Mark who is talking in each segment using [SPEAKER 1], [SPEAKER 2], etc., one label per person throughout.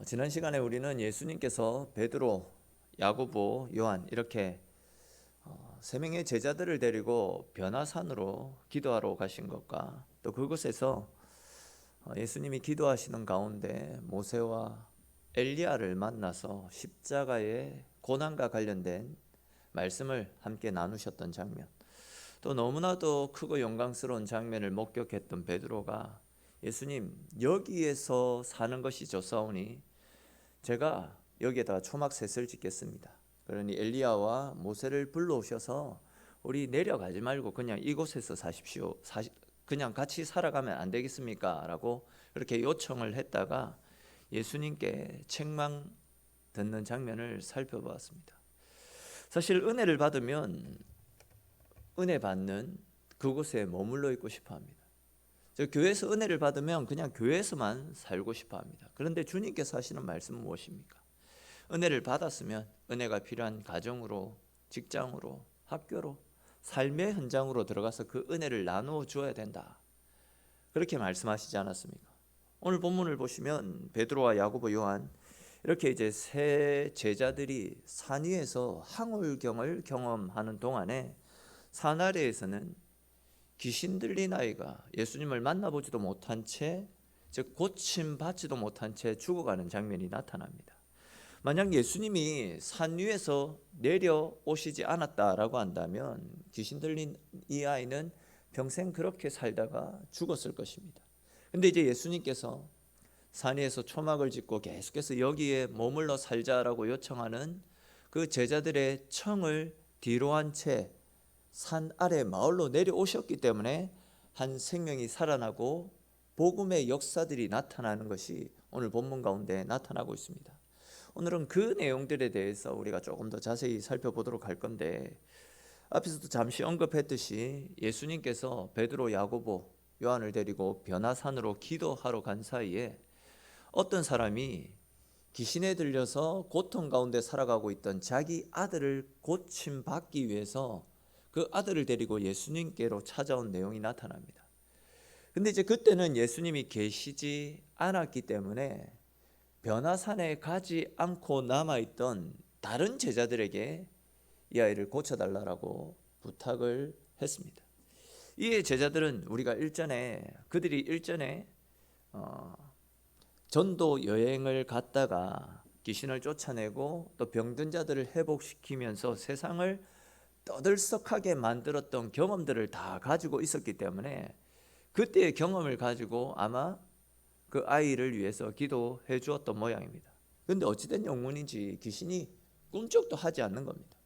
[SPEAKER 1] 지난 시간에 우리는 예수님께서 베드로, 야고보, 요한 이렇게 세 명의 제자들을 데리고 변화산으로 기도하러 가신 것과 또 그곳에서 예수님이 기도하시는 가운데 모세와 엘리야를 만나서 십자가의 고난과 관련된 말씀을 함께 나누셨던 장면, 또 너무나도 크고 영광스러운 장면을 목격했던 베드로가 예수님, 여기에서 사는 것이 좋사오니 제가 여기에다가 초막셋을 짓겠습니다. 그러니 엘리야와 모세를 불러오셔서 우리 내려가지 말고 그냥 이곳에서 사십시오. 그냥 같이 살아가면 안 되겠습니까? 라고 그렇게 요청을 했다가 예수님께 책망 듣는 장면을 살펴보았습니다. 사실 은혜를 받으면 은혜 받는 그곳에 머물러 있고 싶어 합니다. 저 교회에서 은혜를 받으면 그냥 교회에서만 살고 싶어 합니다. 그런데 주님께서 하시는 말씀은 무엇입니까? 은혜를 받았으면 은혜가 필요한 가정으로, 직장으로, 학교로, 삶의 현장으로 들어가서 그 은혜를 나누어 주어야 된다. 그렇게 말씀하시지 않았습니까? 오늘 본문을 보시면 베드로와 야고보, 요한 이렇게 이제 세 제자들이 산 위에서 항울경을 경험하는 동안에 산 아래에서는 귀신 들린 아이가 예수님을 만나보지도 못한 채, 즉 고침받지도 못한 채 죽어가는 장면이 나타납니다. 만약 예수님이 산 위에서 내려오시지 않았다라고 한다면 귀신 들린 이 아이는 평생 그렇게 살다가 죽었을 것입니다. 근데 이제 예수님께서 산 위에서 초막을 짓고 계속해서 여기에 머물러 살자라고 요청하는 그 제자들의 청을 뒤로 한 채 산 아래 마을로 내려오셨기 때문에 한 생명이 살아나고 복음의 역사들이 나타나는 것이 오늘 본문 가운데 나타나고 있습니다. 오늘은 그 내용들에 대해서 우리가 조금 더 자세히 살펴보도록 할 건데, 앞에서도 잠시 언급했듯이 예수님께서 베드로, 야고보, 요한을 데리고 변화산으로 기도하러 간 사이에 어떤 사람이 귀신에 들려서 고통 가운데 살아가고 있던 자기 아들을 고침받기 위해서 그 아들을 데리고 예수님께로 찾아온 내용이 나타납니다. 근데 이제 그때는 예수님이 계시지 않았기 때문에 변화산에 가지 않고 남아있던 다른 제자들에게 이 아이를 고쳐달라고 부탁을 했습니다. 이 제자들은 우리가 그들이 일전에 전도 여행을 갔다가 귀신을 쫓아내고 또 병든 자들을 회복시키면서 세상을 떠들썩하게 만들었던 경험들을 다 가지고 있었기 때문에 그때의 경험을 가지고 아마 그 아이를 위해서 기도해 주었던 모양입니다. 그런데 어찌된 영문인지 귀신이 꿈쩍도 하지 않는 겁니다.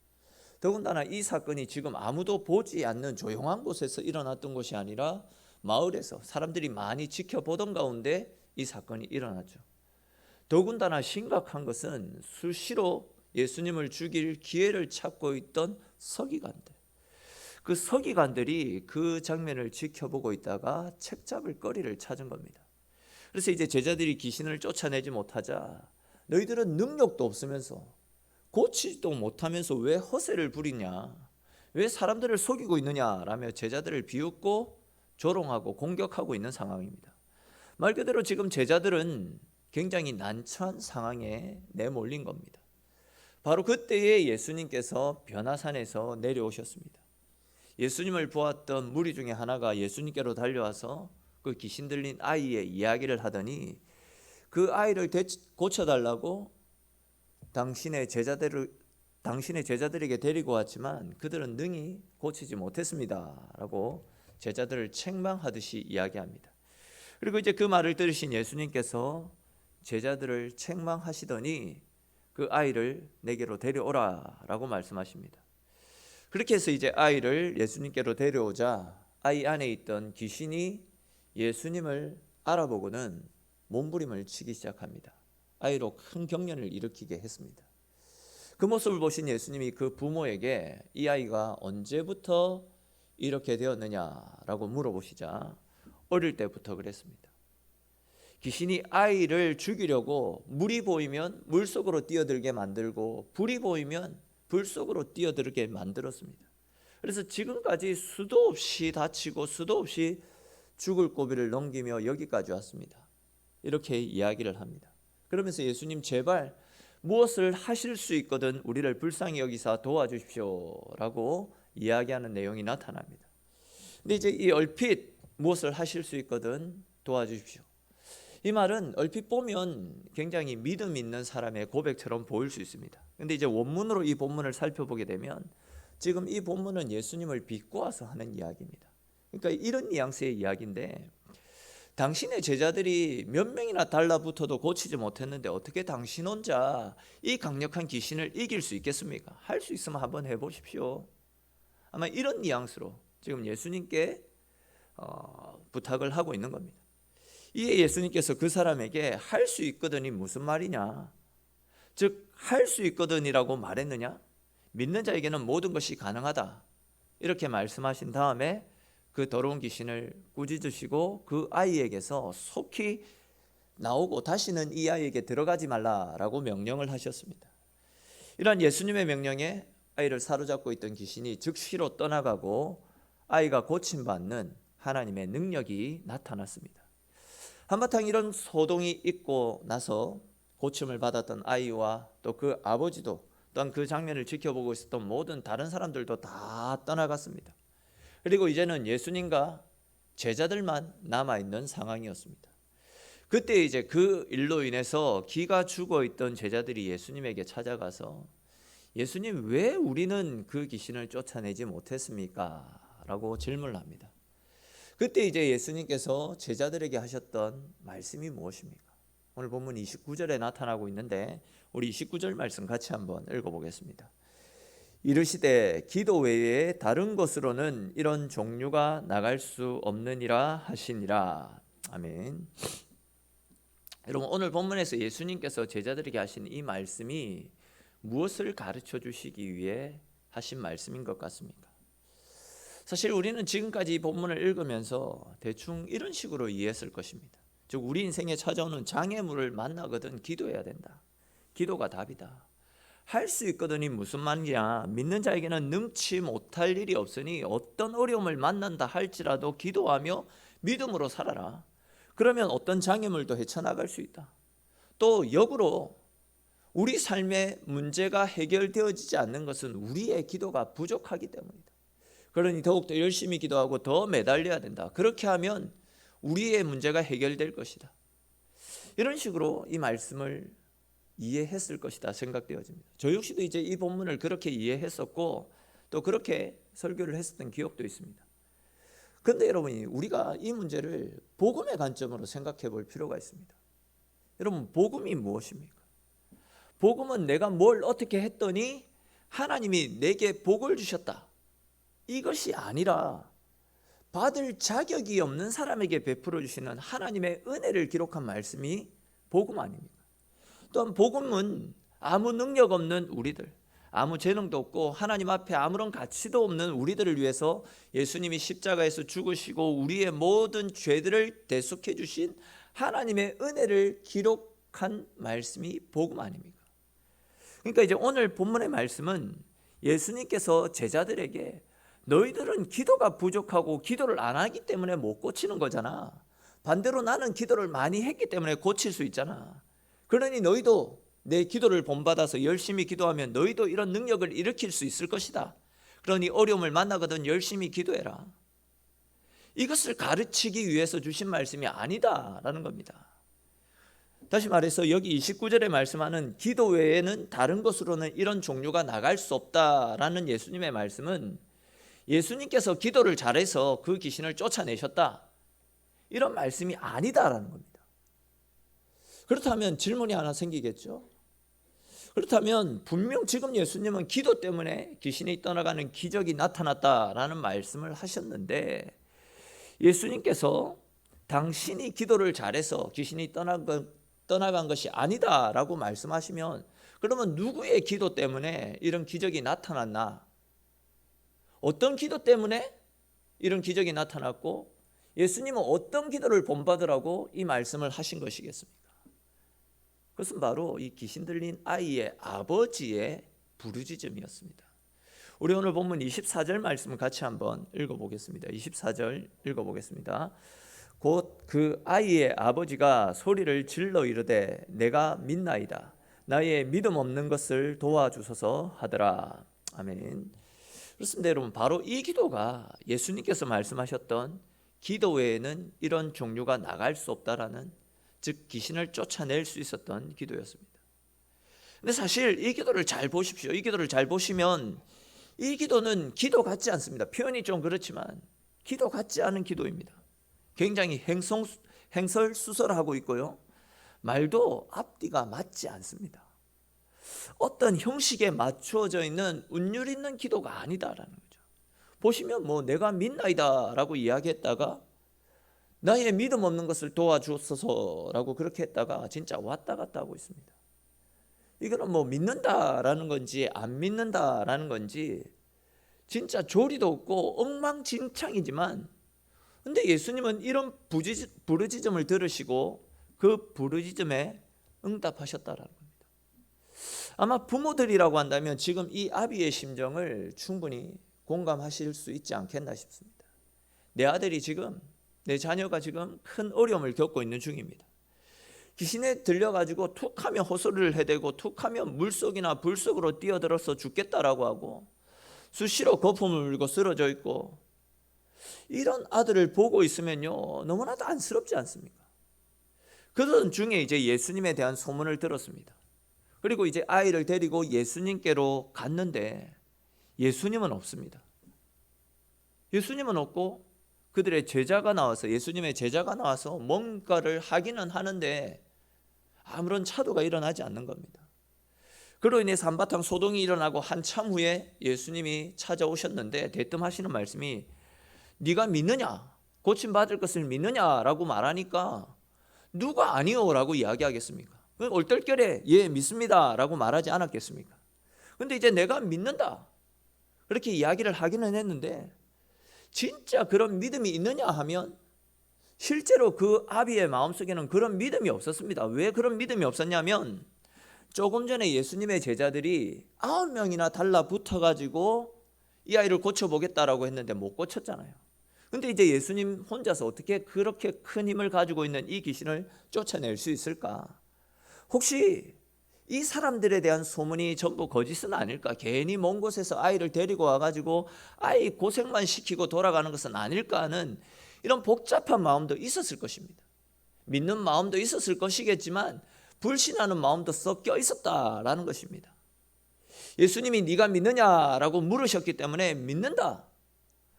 [SPEAKER 1] 더군다나 이 사건이 지금 아무도 보지 않는 조용한 곳에서 일어났던 것이 아니라 마을에서 사람들이 많이 지켜보던 가운데 이 사건이 일어났죠. 더군다나 심각한 것은 수시로 예수님을 죽일 기회를 찾고 있던 서기관들, 그 서기관들이 그 장면을 지켜보고 있다가 책잡을 거리를 찾은 겁니다. 그래서 이제 제자들이 귀신을 쫓아내지 못하자 너희들은 능력도 없으면서 고치지도 못하면서 왜 허세를 부리냐, 왜 사람들을 속이고 있느냐라며 제자들을 비웃고 조롱하고 공격하고 있는 상황입니다. 말 그대로 지금 제자들은 굉장히 난처한 상황에 내몰린 겁니다. 바로 그때에 예수님께서 변화산에서 내려오셨습니다. 예수님을 보았던 무리 중에 하나가 예수님께로 달려와서 그 귀신 들린 아이의 이야기를 하더니 그 아이를 고쳐달라고 당신의 제자들에게 데리고 왔지만 그들은 능히 고치지 못했습니다 라고 제자들을 책망하듯이 이야기합니다. 그리고 이제 그 말을 들으신 예수님께서 제자들을 책망하시더니 그 아이를 내게로 데려오라 라고 말씀하십니다. 그렇게 해서 이제 아이를 예수님께로 데려오자 아이 안에 있던 귀신이 예수님을 알아보고는 몸부림을 치기 시작합니다. 아이로 큰 경련을 일으키게 했습니다. 그 모습을 보신 예수님이 그 부모에게 이 아이가 언제부터 이렇게 되었느냐라고 물어보시자 어릴 때부터 그랬습니다. 귀신이 아이를 죽이려고 물이 보이면 물속으로 뛰어들게 만들고 불이 보이면 불 속으로 뛰어들게 만들었습니다. 그래서 지금까지 수도 없이 다치고 수도 없이 죽을 고비를 넘기며 여기까지 왔습니다. 이렇게 이야기를 합니다. 그러면서 예수님 제발 무엇을 하실 수 있거든 우리를 불쌍히 여기사 도와주십시오라고 이야기하는 내용이 나타납니다. 근데 이제 이 얼핏 무엇을 하실 수 있거든 도와주십시오, 이 말은 얼핏 보면 굉장히 믿음 있는 사람의 고백처럼 보일 수 있습니다. 근데 이제 원문으로 이 본문을 살펴보게 되면 지금 이 본문은 예수님을 비꼬아서 하는 이야기입니다. 그러니까 이런 뉘앙스의 이야기인데, 당신의 제자들이 몇 명이나 달라붙어도 고치지 못했는데 어떻게 당신 혼자 이 강력한 귀신을 이길 수 있겠습니까? 할 수 있으면 한번 해보십시오. 아마 이런 뉘앙스로 지금 예수님께 부탁을 하고 있는 겁니다. 이에 예수님께서 그 사람에게 할 수 있거든이 무슨 말이냐, 즉 할 수 있거든이라고 말했느냐, 믿는 자에게는 모든 것이 가능하다 이렇게 말씀하신 다음에 그 더러운 귀신을 꾸짖으시고 그 아이에게서 속히 나오고 다시는 이 아이에게 들어가지 말라라고 명령을 하셨습니다. 이러한 예수님의 명령에 아이를 사로잡고 있던 귀신이 즉시로 떠나가고 아이가 고침받는 하나님의 능력이 나타났습니다. 한바탕 이런 소동이 있고 나서 고침을 받았던 아이와 또 그 아버지도 또한 그 장면을 지켜보고 있었던 모든 다른 사람들도 다 떠나갔습니다. 그리고 이제는 예수님과 제자들만 남아있는 상황이었습니다. 그때 이제 그 일로 인해서 기가 죽어있던 제자들이 예수님에게 찾아가서 예수님, 왜 우리는 그 귀신을 쫓아내지 못했습니까? 라고 질문을 합니다. 그때 이제 예수님께서 제자들에게 하셨던 말씀이 무엇입니까? 오늘 본문 29절에 나타나고 있는데 우리 29절 말씀 같이 한번 읽어보겠습니다. 이르시되 기도 외에 다른 것으로는 이런 종류가 나갈 수 없느니라 하시니라. 아멘. 여러분, 오늘 본문에서 예수님께서 제자들에게 하신 이 말씀이 무엇을 가르쳐 주시기 위해 하신 말씀인 것 같습니까? 사실 우리는 지금까지 이 본문을 읽으면서 대충 이런 식으로 이해했을 것입니다. 즉 우리 인생에 찾아오는 장애물을 만나거든 기도해야 된다. 기도가 답이다. 할 수 있거든이 무슨 말이냐, 믿는 자에게는 능치 못할 일이 없으니 어떤 어려움을 만난다 할지라도 기도하며 믿음으로 살아라. 그러면 어떤 장애물도 헤쳐나갈 수 있다. 또 역으로 우리 삶의 문제가 해결되어지지 않는 것은 우리의 기도가 부족하기 때문이다. 그러니 더욱더 열심히 기도하고 더 매달려야 된다. 그렇게 하면 우리의 문제가 해결될 것이다. 이런 식으로 이 말씀을 이해했을 것이다 생각되어집니다. 저 역시도 이제 이 본문을 그렇게 이해했었고 또 그렇게 설교를 했었던 기억도 있습니다. 그런데 여러분이 우리가 이 문제를 복음의 관점으로 생각해 볼 필요가 있습니다. 여러분, 복음이 무엇입니까? 복음은 내가 뭘 어떻게 했더니 하나님이 내게 복을 주셨다, 이것이 아니라 받을 자격이 없는 사람에게 베풀어 주시는 하나님의 은혜를 기록한 말씀이 복음 아닙니까? 또한 복음은 아무 능력 없는 우리들, 아무 재능도 없고 하나님 앞에 아무런 가치도 없는 우리들을 위해서 예수님이 십자가에서 죽으시고 우리의 모든 죄들을 대속해 주신 하나님의 은혜를 기록한 말씀이 복음 아닙니까? 그러니까 이제 오늘 본문의 말씀은 예수님께서 제자들에게 너희들은 기도가 부족하고 기도를 안 하기 때문에 못 고치는 거잖아. 반대로 나는 기도를 많이 했기 때문에 고칠 수 있잖아. 그러니 너희도 내 기도를 본받아서 열심히 기도하면 너희도 이런 능력을 일으킬 수 있을 것이다. 그러니 어려움을 만나거든 열심히 기도해라. 이것을 가르치기 위해서 주신 말씀이 아니다라는 겁니다. 다시 말해서 여기 29절에 말씀하는 기도 외에는 다른 것으로는 이런 종류가 나갈 수 없다라는 예수님의 말씀은 예수님께서 기도를 잘해서 그 귀신을 쫓아내셨다, 이런 말씀이 아니다라는 겁니다. 그렇다면 질문이 하나 생기겠죠. 그렇다면 분명 지금 예수님은 기도 때문에 귀신이 떠나가는 기적이 나타났다라는 말씀을 하셨는데 예수님께서 당신이 기도를 잘해서 귀신이 떠나간 것이 아니다라고 말씀하시면 그러면 누구의 기도 때문에 이런 기적이 나타났나? 어떤 기도 때문에 이런 기적이 나타났고 예수님은 어떤 기도를 본받으라고 이 말씀을 하신 것이겠습니까? 그것은 바로 이 귀신 들린 아이의 아버지의 부르짖음이었습니다. 우리 오늘 본문 24절 말씀을 같이 한번 읽어보겠습니다. 24절 읽어보겠습니다. 곧 그 아이의 아버지가 소리를 질러 이르되 내가 믿나이다. 나의 믿음 없는 것을 도와주소서 하더라. 아멘. 그렇습니다, 여러분. 바로 이 기도가 예수님께서 말씀하셨던 기도 외에는 이런 종류가 나갈 수 없다라는, 즉 귀신을 쫓아낼 수 있었던 기도였습니다. 근데 사실 이 기도를 잘 보십시오. 이 기도를 잘 보시면 이 기도는 기도 같지 않습니다. 표현이 좀 그렇지만 기도 같지 않은 기도입니다. 굉장히 행설수설하고 있고요, 말도 앞뒤가 맞지 않습니다. 어떤 형식에 맞추어져 있는 운율 있는 기도가 아니다라는 거죠. 보시면 뭐 내가 믿나이다 라고 이야기했다가 나의 믿음 없는 것을 도와주소서라고 그렇게 했다가 진짜 왔다 갔다 하고 있습니다. 이거는 뭐 믿는다라는 건지 안 믿는다라는 건지 진짜 조리도 없고 엉망진창이지만, 근데 예수님은 이런 부르짖음을 들으시고 그 부르짖음에 응답하셨다라는 겁니다. 아마 부모들이라고 한다면 지금 이 아비의 심정을 충분히 공감하실 수 있지 않겠나 싶습니다. 내 아들이 지금, 내 자녀가 지금 큰 어려움을 겪고 있는 중입니다. 귀신에 들려가지고 툭하면 호소리를 해대고 툭하면 물속이나 불속으로 뛰어들어서 죽겠다라고 하고 수시로 거품을 물고 쓰러져 있고, 이런 아들을 보고 있으면요 너무나도 안쓰럽지 않습니까? 그런 중에 이제 예수님에 대한 소문을 들었습니다. 그리고 이제 아이를 데리고 예수님께로 갔는데 예수님은 없습니다. 예수님은 없고 그들의 제자가 나와서, 예수님의 제자가 나와서 뭔가를 하기는 하는데 아무런 차도가 일어나지 않는 겁니다. 그로 인해서 한바탕 소동이 일어나고 한참 후에 예수님이 찾아오셨는데 대뜸하시는 말씀이 네가 믿느냐? 고침받을 것을 믿느냐라고 말하니까 누가 아니요 라고 이야기하겠습니까? 얼떨결에 예 믿습니다 라고 말하지 않았겠습니까? 근데 이제 내가 믿는다 그렇게 이야기를 하기는 했는데 진짜 그런 믿음이 있느냐 하면 실제로 그 아비의 마음속에는 그런 믿음이 없었습니다. 왜 그런 믿음이 없었냐면 조금 전에 예수님의 제자들이 9명이나 달라붙어가지고 이 아이를 고쳐보겠다라고 했는데 못 고쳤잖아요. 근데 이제 예수님 혼자서 어떻게 그렇게 큰 힘을 가지고 있는 이 귀신을 쫓아낼 수 있을까? 혹시 이 사람들에 대한 소문이 전부 거짓은 아닐까? 괜히 먼 곳에서 아이를 데리고 와가지고 아이 고생만 시키고 돌아가는 것은 아닐까 하는 이런 복잡한 마음도 있었을 것입니다. 믿는 마음도 있었을 것이겠지만 불신하는 마음도 섞여 있었다라는 것입니다. 예수님이 네가 믿느냐라고 물으셨기 때문에 믿는다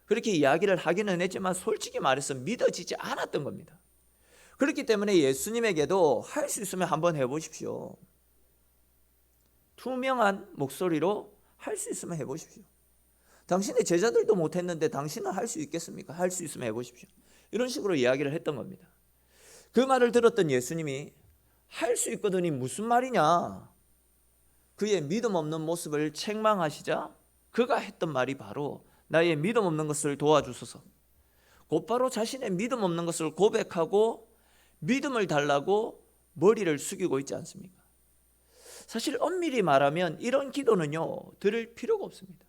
[SPEAKER 1] 그렇게 이야기를 하기는 했지만 솔직히 말해서 믿어지지 않았던 겁니다. 그렇기 때문에 예수님에게도 할 수 있으면 한번 해보십시오. 투명한 목소리로 할 수 있으면 해보십시오. 당신의 제자들도 못했는데 당신은 할 수 있겠습니까? 할 수 있으면 해보십시오. 이런 식으로 이야기를 했던 겁니다. 그 말을 들었던 예수님이 할 수 있거든이 무슨 말이냐, 그의 믿음 없는 모습을 책망하시자 그가 했던 말이 바로 나의 믿음 없는 것을 도와주소서. 곧바로 자신의 믿음 없는 것을 고백하고 믿음을 달라고 머리를 숙이고 있지 않습니까? 사실 엄밀히 말하면 이런 기도는요 들을 필요가 없습니다.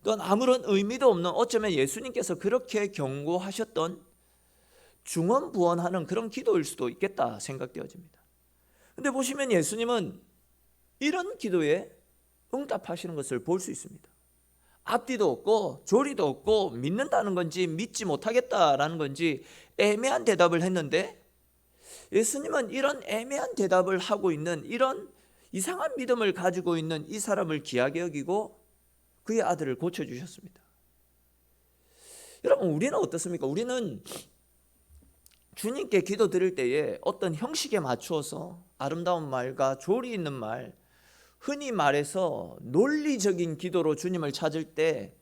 [SPEAKER 1] 또한 아무런 의미도 없는, 어쩌면 예수님께서 그렇게 경고하셨던 중언부언하는 그런 기도일 수도 있겠다 생각되어집니다. 근데 보시면 예수님은 이런 기도에 응답하시는 것을 볼 수 있습니다. 앞뒤도 없고 조리도 없고 믿는다는 건지 믿지 못하겠다라는 건지 애매한 대답을 했는데 예수님은 이런 애매한 대답을 하고 있는, 이런 이상한 믿음을 가지고 있는 이 사람을 귀하게 여기고 그의 아들을 고쳐주셨습니다. 여러분, 우리는 어떻습니까? 우리는 주님께 기도 드릴 때에 어떤 형식에 맞추어서 아름다운 말과 조리 있는 말, 흔히 말해서 논리적인 기도로 주님을 찾을 때,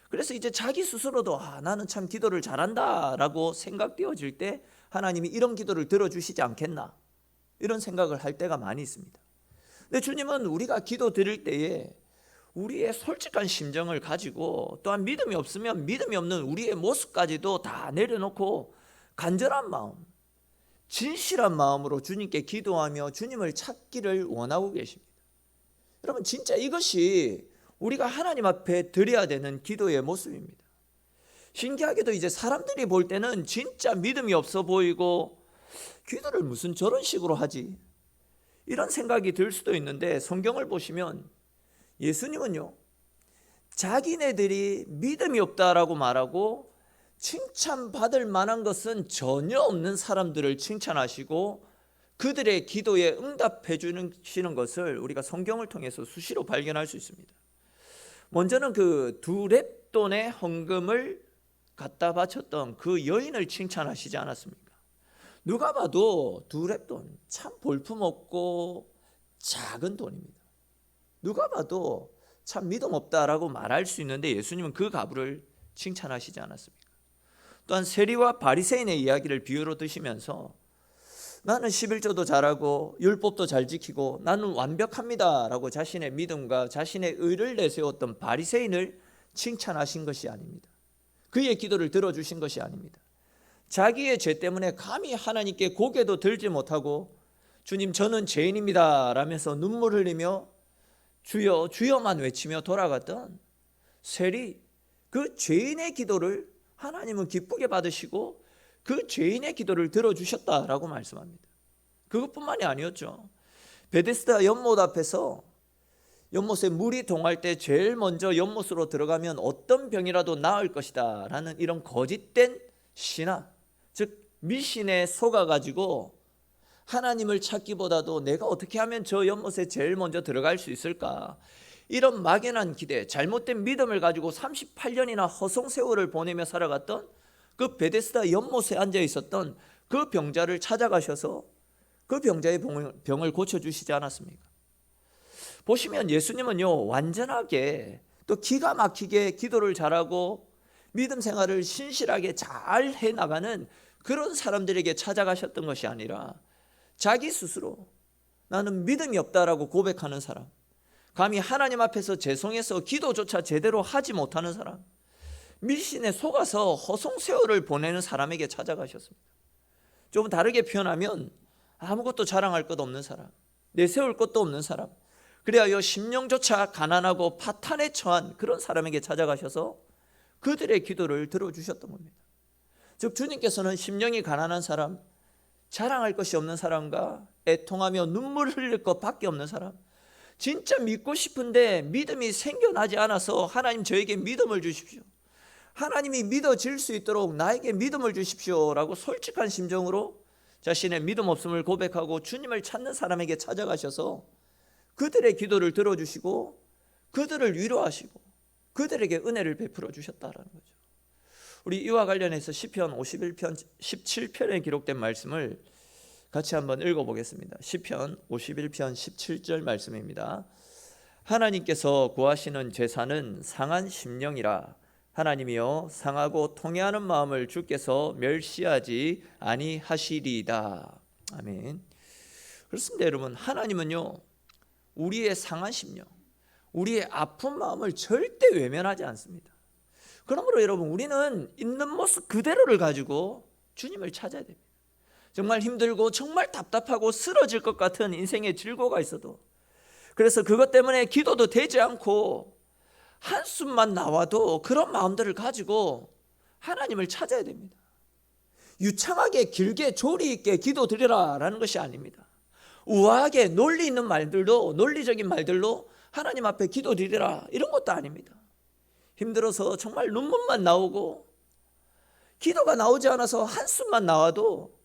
[SPEAKER 1] 그래서 이제 자기 스스로도 나는 참 기도를 잘한다 라고 생각되어질 때 하나님이 이런 기도를 들어주시지 않겠나, 이런 생각을 할 때가 많이 있습니다. 근데 주님은 우리가 기도 드릴 때에 우리의 솔직한 심정을 가지고, 또한 믿음이 없으면 믿음이 없는 우리의 모습까지도 다 내려놓고 간절한 마음, 진실한 마음으로 주님께 기도하며 주님을 찾기를 원하고 계십니다. 여러분, 진짜 이것이 우리가 하나님 앞에 드려야 되는 기도의 모습입니다. 신기하게도 이제 사람들이 볼 때는 진짜 믿음이 없어 보이고 기도를 무슨 저런 식으로 하지? 이런 생각이 들 수도 있는데 성경을 보시면 예수님은요, 자기네들이 믿음이 없다라고 말하고 칭찬받을 만한 것은 전혀 없는 사람들을 칭찬하시고 그들의 기도에 응답해 주시는 것을 우리가 성경을 통해서 수시로 발견할 수 있습니다. 먼저는 그 두 렙돈의 헌금을 갖다 바쳤던 그 여인을 칭찬하시지 않았습니까? 누가 봐도 두 렙돈, 참 볼품없고 작은 돈입니다. 누가 봐도 참 믿음 없다라고 말할 수 있는데 예수님은 그 가부를 칭찬하시지 않았습니까? 또한 세리와 바리새인의 이야기를 비유로 드시면서 나는 11조도 잘하고 율법도 잘 지키고 나는 완벽합니다 라고 자신의 믿음과 자신의 의를 내세웠던 바리새인을 칭찬하신 것이 아닙니다. 그의 기도를 들어주신 것이 아닙니다. 자기의 죄 때문에 감히 하나님께 고개도 들지 못하고 주님 저는 죄인입니다 라면서 눈물 흘리며 주여 주여만 외치며 돌아갔던 세리, 그 죄인의 기도를 하나님은 기쁘게 받으시고 그 죄인의 기도를 들어주셨다라고 말씀합니다. 그것뿐만이 아니었죠. 베데스다 연못 앞에서 연못에 물이 동할 때 제일 먼저 연못으로 들어가면 어떤 병이라도 나을 것이다 라는 이런 거짓된 신화, 즉 미신에 속아가지고 하나님을 찾기보다도 내가 어떻게 하면 저 연못에 제일 먼저 들어갈 수 있을까, 이런 막연한 기대, 잘못된 믿음을 가지고 38년이나 허송세월을 보내며 살아갔던 그 베데스다 연못에 앉아 있었던 그 병자를 찾아가셔서 그 병자의 병을 고쳐주시지 않았습니까? 보시면 예수님은요, 완전하게 또 기가 막히게 기도를 잘하고 믿음 생활을 신실하게 잘 해나가는 그런 사람들에게 찾아가셨던 것이 아니라 자기 스스로 나는 믿음이 없다라고 고백하는 사람, 감히 하나님 앞에서 죄송해서 기도조차 제대로 하지 못하는 사람, 미신에 속아서 허송세월을 보내는 사람에게 찾아가셨습니다. 좀 다르게 표현하면 아무것도 자랑할 것 없는 사람, 내세울 것도 없는 사람, 그래야 심령조차 가난하고 파탄에 처한 그런 사람에게 찾아가셔서 그들의 기도를 들어주셨던 겁니다. 즉 주님께서는 심령이 가난한 사람, 자랑할 것이 없는 사람과 애통하며 눈물 흘릴 것밖에 없는 사람, 진짜 믿고 싶은데 믿음이 생겨나지 않아서 하나님 저에게 믿음을 주십시오, 하나님이 믿어질 수 있도록 나에게 믿음을 주십시오 라고 솔직한 심정으로 자신의 믿음 없음을 고백하고 주님을 찾는 사람에게 찾아가셔서 그들의 기도를 들어주시고 그들을 위로하시고 그들에게 은혜를 베풀어 주셨다라는 거죠. 우리 이와 관련해서 시편 51편 17편에 기록된 말씀을 같이 한번 읽어보겠습니다. 시편 51편 17절 말씀입니다. 하나님께서 구하시는 제사는 상한 심령이라. 하나님이여 상하고 통해하는 마음을 주께서 멸시하지 아니하시리이다. 아멘. 그렇습니다. 여러분, 하나님은요 우리의 상한 심령, 우리의 아픈 마음을 절대 외면하지 않습니다. 그러므로 여러분, 우리는 있는 모습 그대로를 가지고 주님을 찾아야 됩니다. 정말 힘들고 정말 답답하고 쓰러질 것 같은 인생의 질고가 있어도, 그래서 그것 때문에 기도도 되지 않고 한숨만 나와도 그런 마음들을 가지고 하나님을 찾아야 됩니다. 유창하게 길게 조리 있게 기도드리라 라는 것이 아닙니다. 우아하게 논리 있는 말들로, 논리적인 말들로 하나님 앞에 기도드리라 이런 것도 아닙니다. 힘들어서 정말 눈물만 나오고 기도가 나오지 않아서 한숨만 나와도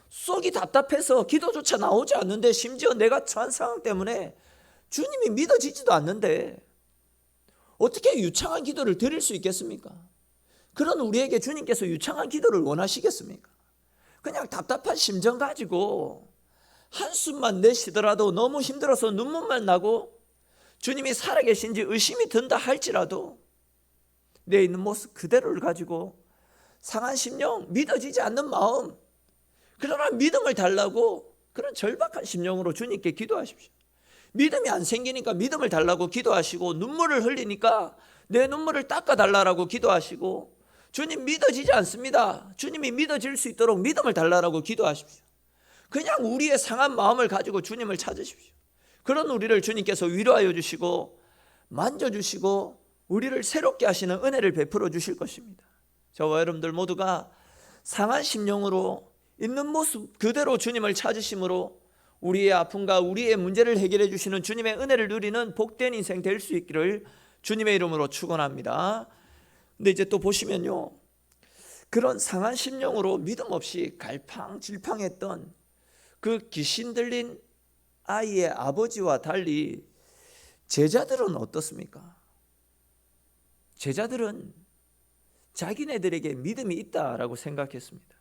[SPEAKER 1] 속이 답답해서 기도조차 나오지 않는데, 심지어 내가 처한 상황 때문에 주님이 믿어지지도 않는데 어떻게 유창한 기도를 드릴 수 있겠습니까? 그런 우리에게 주님께서 유창한 기도를 원하시겠습니까? 그냥 답답한 심정 가지고 한숨만 내쉬더라도 너무 힘들어서 눈물만 나고 주님이 살아계신지 의심이 든다 할지라도 내 있는 모습 그대로를 가지고 상한 심령, 믿어지지 않는 마음, 그러나 믿음을 달라고 그런 절박한 심령으로 주님께 기도하십시오. 믿음이 안 생기니까 믿음을 달라고 기도하시고, 눈물을 흘리니까 내 눈물을 닦아달라고 기도하시고, 주님 믿어지지 않습니다, 주님이 믿어질 수 있도록 믿음을 달라고 기도하십시오. 그냥 우리의 상한 마음을 가지고 주님을 찾으십시오. 그런 우리를 주님께서 위로하여 주시고 만져주시고 우리를 새롭게 하시는 은혜를 베풀어 주실 것입니다. 저와 여러분들 모두가 상한 심령으로 있는 모습 그대로 주님을 찾으심으로 우리의 아픔과 우리의 문제를 해결해 주시는 주님의 은혜를 누리는 복된 인생 될 수 있기를 주님의 이름으로 축원합니다. 근데 이제 또 보시면요, 그런 상한 심령으로 믿음 없이 갈팡질팡했던 그 귀신 들린 아이의 아버지와 달리 제자들은 어떻습니까? 제자들은 자기네들에게 믿음이 있다라고 생각했습니다.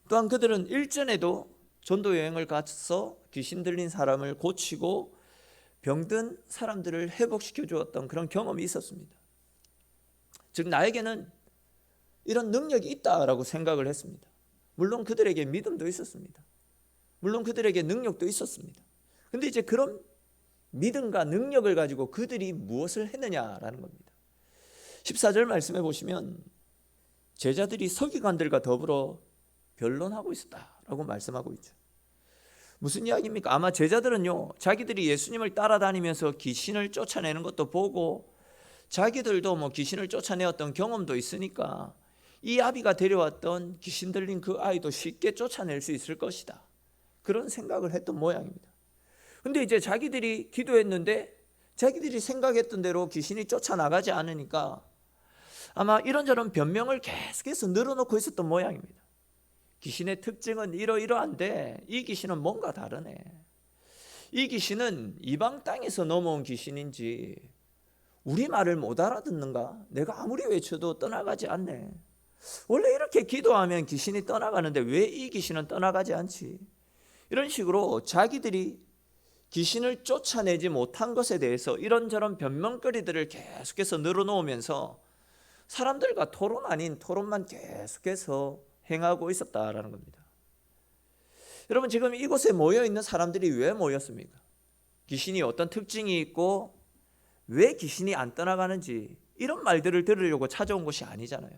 [SPEAKER 1] 또한 그들은 일전에도 전도 여행을 가서 귀신 들린 사람을 고치고 병든 사람들을 회복시켜 주었던 그런 경험이 있었습니다. 즉 나에게는 이런 능력이 있다라고 생각을 했습니다. 물론 그들에게 믿음도 있었습니다. 물론 그들에게 능력도 있었습니다. 근데 이제 그런 믿음과 능력을 가지고 그들이 무엇을 했느냐라는 겁니다. 14절 말씀해 보시면 제자들이 서기관들과 더불어 변론하고 있었다라고 말씀하고 있죠. 무슨 이야기입니까? 아마 제자들은요, 자기들이 예수님을 따라다니면서 귀신을 쫓아내는 것도 보고 자기들도 뭐 귀신을 쫓아내었던 경험도 있으니까 이 아비가 데려왔던 귀신 들린 그 아이도 쉽게 쫓아낼 수 있을 것이다, 그런 생각을 했던 모양입니다. 근데 이제 자기들이 기도했는데 자기들이 생각했던 대로 귀신이 쫓아나가지 않으니까 아마 이런저런 변명을 계속해서 늘어놓고 있었던 모양입니다. 귀신의 특징은 이러이러한데 이 귀신은 뭔가 다르네. 이 귀신은 이방 땅에서 넘어온 귀신인지 우리 말을 못 알아듣는가? 내가 아무리 외쳐도 떠나가지 않네. 원래 이렇게 기도하면 귀신이 떠나가는데 왜 이 귀신은 떠나가지 않지? 이런 식으로 자기들이 귀신을 쫓아내지 못한 것에 대해서 이런저런 변명거리들을 계속해서 늘어놓으면서 사람들과 토론 아닌 토론만 계속해서 행하고 있었다라는 겁니다. 여러분, 지금 이곳에 모여있는 사람들이 왜 모였습니까? 귀신이 어떤 특징이 있고 왜 귀신이 안 떠나가는지 이런 말들을 들으려고 찾아온 것이 아니잖아요.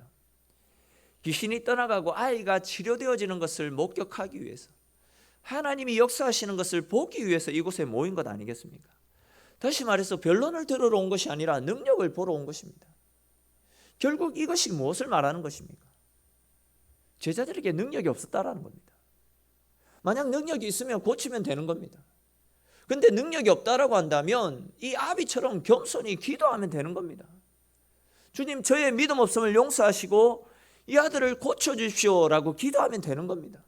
[SPEAKER 1] 귀신이 떠나가고 아이가 치료되어지는 것을 목격하기 위해서, 하나님이 역사하시는 것을 보기 위해서 이곳에 모인 것 아니겠습니까? 다시 말해서 변론을 들으러 온 것이 아니라 능력을 보러 온 것입니다. 결국 이것이 무엇을 말하는 것입니까? 제자들에게 능력이 없었다라는 겁니다. 만약 능력이 있으면 고치면 되는 겁니다. 근데 능력이 없다라고 한다면 이 아비처럼 겸손히 기도하면 되는 겁니다. 주님, 저의 믿음 없음을 용서하시고 이 아들을 고쳐주십시오라고 기도하면 되는 겁니다.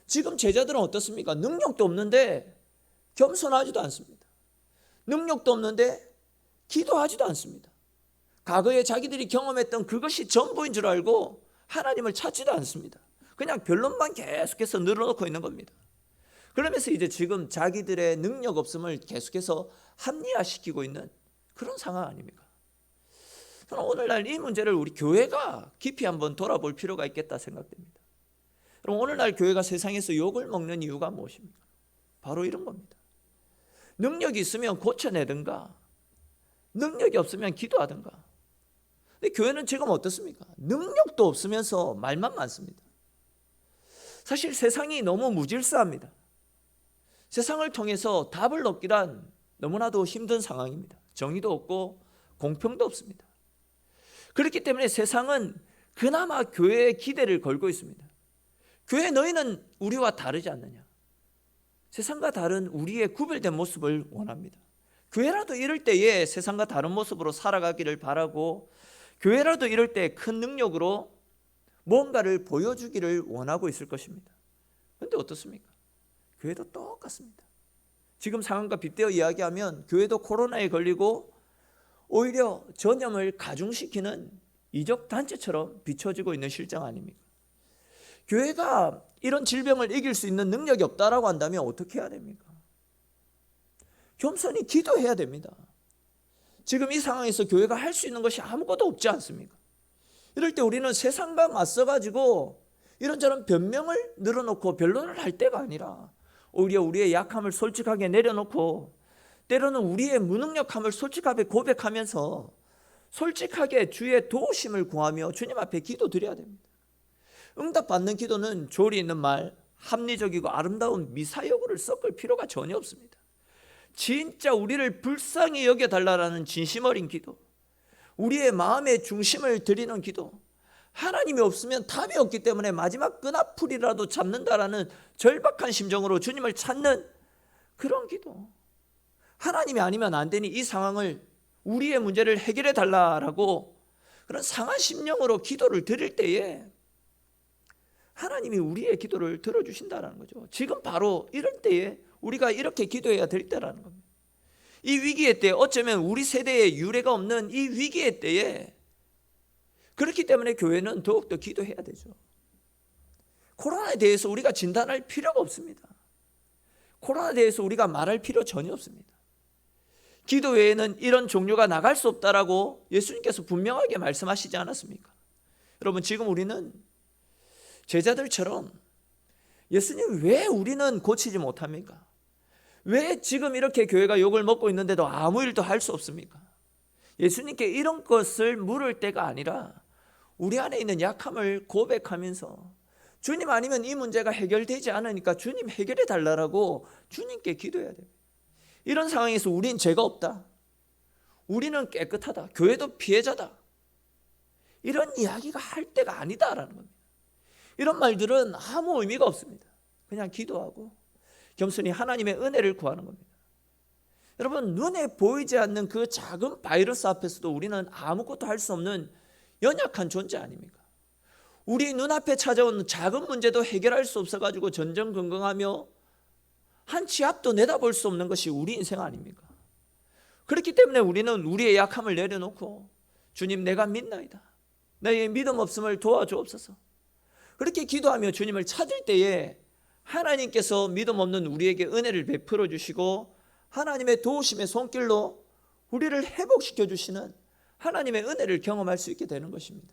[SPEAKER 1] 지금 제자들은 어떻습니까? 능력도 없는데 겸손하지도 않습니다. 능력도 없는데 기도하지도 않습니다. 과거에 자기들이 경험했던 그것이 전부인 줄 알고 하나님을 찾지도 않습니다. 그냥 변론만 계속해서 늘어놓고 있는 겁니다. 그러면서 이제 지금 자기들의 능력 없음을 계속해서 합리화시키고 있는 그런 상황 아닙니까? 저는 오늘날 이 문제를 우리 교회가 깊이 한번 돌아볼 필요가 있겠다 생각됩니다. 그럼 오늘날 교회가 세상에서 욕을 먹는 이유가 무엇입니까? 바로 이런 겁니다. 능력이 있으면 고쳐내든가 능력이 없으면 기도하든가. 근데 교회는 지금 어떻습니까? 능력도 없으면서 말만 많습니다. 사실 세상이 너무 무질서합니다. 세상을 통해서 답을 얻기란 너무나도 힘든 상황입니다. 정의도 없고 공평도 없습니다. 그렇기 때문에 세상은 그나마 교회에 기대를 걸고 있습니다. 교회 너희는 우리와 다르지 않느냐? 세상과 다른 우리의 구별된 모습을 원합니다. 교회라도 이럴 때에 세상과 다른 모습으로 살아가기를 바라고, 교회라도 이럴 때 큰 능력으로 뭔가를 보여주기를 원하고 있을 것입니다. 그런데 어떻습니까? 교회도 똑같습니다. 지금 상황과 빗대어 이야기하면 교회도 코로나에 걸리고 오히려 전염을 가중시키는 이적 단체처럼 비춰지고 있는 실정 아닙니까? 교회가 이런 질병을 이길 수 있는 능력이 없다라고 한다면 어떻게 해야 됩니까? 겸손히 기도해야 됩니다. 지금 이 상황에서 교회가 할 수 있는 것이 아무것도 없지 않습니까? 이럴 때 우리는 세상과 맞서가지고 이런저런 변명을 늘어놓고 변론을 할 때가 아니라 오히려 우리의 약함을 솔직하게 내려놓고 때로는 우리의 무능력함을 솔직하게 고백하면서 솔직하게 주의 도우심을 구하며 주님 앞에 기도드려야 됩니다. 응답받는 기도는 조리 있는 말, 합리적이고 아름다운 미사여구를 섞을 필요가 전혀 없습니다. 진짜 우리를 불쌍히 여겨달라는 진심 어린 기도, 우리의 마음의 중심을 드리는 기도, 하나님이 없으면 답이 없기 때문에 마지막 끈앞풀이라도 잡는다라는 절박한 심정으로 주님을 찾는 그런 기도. 하나님이 아니면 안 되니 이 상황을, 우리의 문제를 해결해 달라라고 그런 상한 심령으로 기도를 드릴 때에 하나님이 우리의 기도를 들어주신다는 거죠. 지금 바로 이럴 때에 우리가 이렇게 기도해야 될 때라는 겁니다. 이 위기의 때, 어쩌면 우리 세대에 유례가 없는 이 위기의 때에, 그렇기 때문에 교회는 더욱더 기도해야 되죠. 코로나에 대해서 우리가 진단할 필요가 없습니다. 코로나에 대해서 우리가 말할 필요 전혀 없습니다. 기도 외에는 이런 종류가 나갈 수 없다라고 예수님께서 분명하게 말씀하시지 않았습니까? 여러분, 지금 우리는 제자들처럼 예수님 왜 우리는 고치지 못합니까? 왜 지금 이렇게 교회가 욕을 먹고 있는데도 아무 일도 할 수 없습니까? 예수님께 이런 것을 물을 때가 아니라 우리 안에 있는 약함을 고백하면서 주님 아니면 이 문제가 해결되지 않으니까 주님 해결해 달라고 주님께 기도해야 돼요. 이런 상황에서 우린 죄가 없다, 우리는 깨끗하다, 교회도 피해자다, 이런 이야기가 할 때가 아니다라는 겁니다. 이런 말들은 아무 의미가 없습니다. 그냥 기도하고 겸손히 하나님의 은혜를 구하는 겁니다. 여러분, 눈에 보이지 않는 그 작은 바이러스 앞에서도 우리는 아무것도 할 수 없는 연약한 존재 아닙니까? 우리 눈앞에 찾아온 작은 문제도 해결할 수 없어가지고 전전긍긍하며 한 치 앞도 내다볼 수 없는 것이 우리 인생 아닙니까? 그렇기 때문에 우리는 우리의 약함을 내려놓고 주님, 내가 믿나이다, 나의 믿음 없음을 도와주옵소서, 그렇게 기도하며 주님을 찾을 때에 하나님께서 믿음 없는 우리에게 은혜를 베풀어 주시고 하나님의 도우심의 손길로 우리를 회복시켜 주시는 하나님의 은혜를 경험할 수 있게 되는 것입니다.